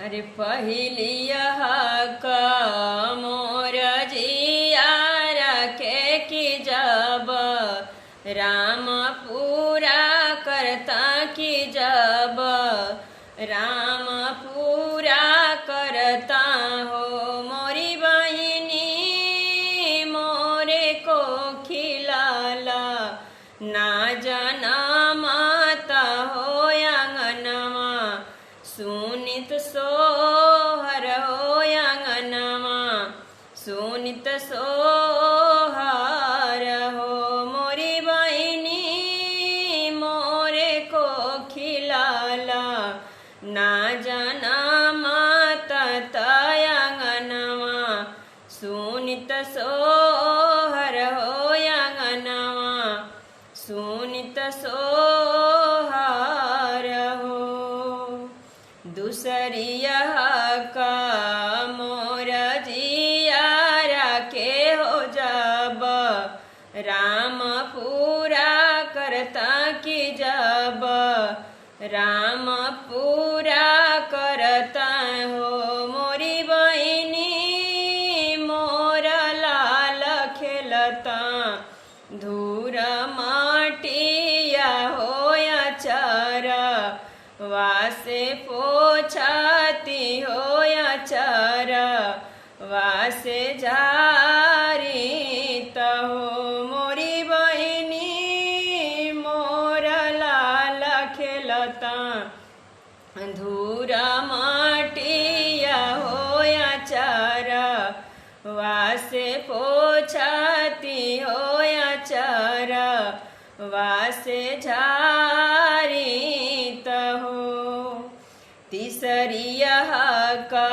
अरे पहलिया का मोर जिया रखे कि जब राम पूरा करता कि जब राम पूरा करता हो मोरी बहिनी मोरे को खिलाला ना जना माता हो आंगनवा सुनित सोहर हो आंगनवा सुनित सोहर हो मोरी बहिनी मोरे को खिलाला ना जना माता तयांगनवा सुनित सोहर हो आंगनवा सुनित सोहर हो दूसरिया का मोर जिया रखे हो जब राम पूरा करता कि जब राम पूरा करता हो मोरी बहिनी मोरा लाल खेलता धूर माटिया होया चारा वासे पोछाती होया चारा वासे जारी हो मोरी बहिनी मोरा लाल खेलता धूर माटिया होया चारा वासे पोछाती होया चारा वासे झारी हो तीसरिया का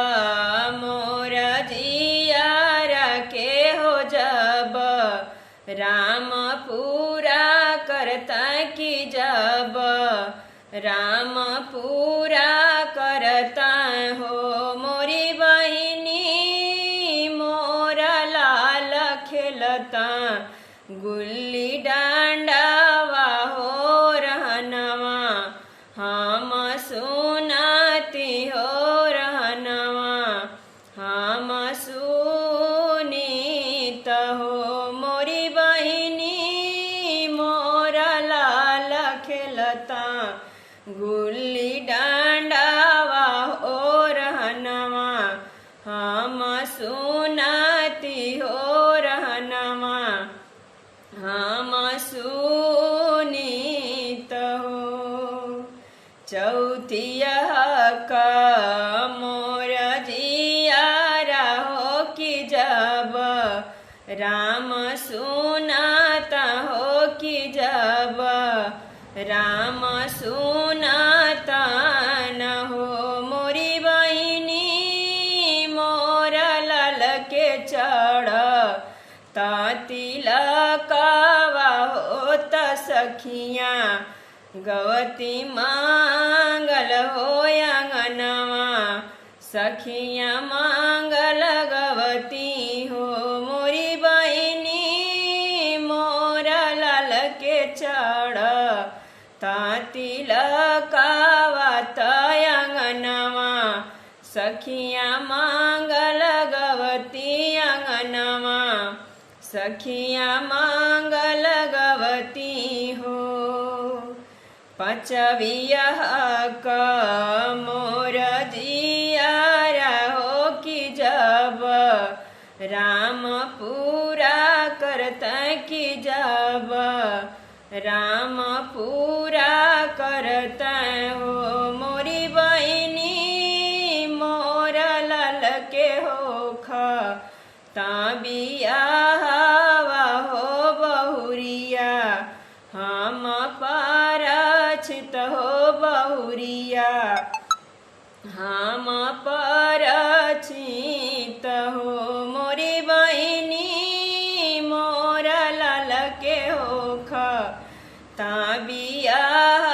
मोर जिया रखे हो जब राम पूरा करता कि जब राम पूरा करता हो मोरी बहिनी मोरा लाल खेलता गुल्ली डांडावा हो रहनवा हम सुनाती हो रहनवा हम सुनीत हो मोरी बहिनी मोरा लाल खेलता गुल्ली डांडावा हो रहनवा हम सुनाती हो रहनवा हम सुनीत हो चौथिया का मोर जिया रहो कि जब राम सुनाता हो कि जब राम सुनाता न हो मोरी बहिनी मोरा लाल के चढ़ तिलकवा होत सखिया गवती मांगल हो आंगनवा सखिया मांगल गवती हो मोरी बहिनी मोरा लाल के चढ़ तिलकवा तयांगनवा सखिया मांगल गवती आंगनवा सखिया मांगल गवती हो पांचविया का मोर जिया रहो कि जब राम पूरा करता कि जब राम पूरा करता हो मोरी बहिनी मोरा लाल के होखा बियाहवा हो बहुरिया हम परछित हो बहुरिया हम परछित हो मोरी बहिनी मोरा लाल के होखा बियाह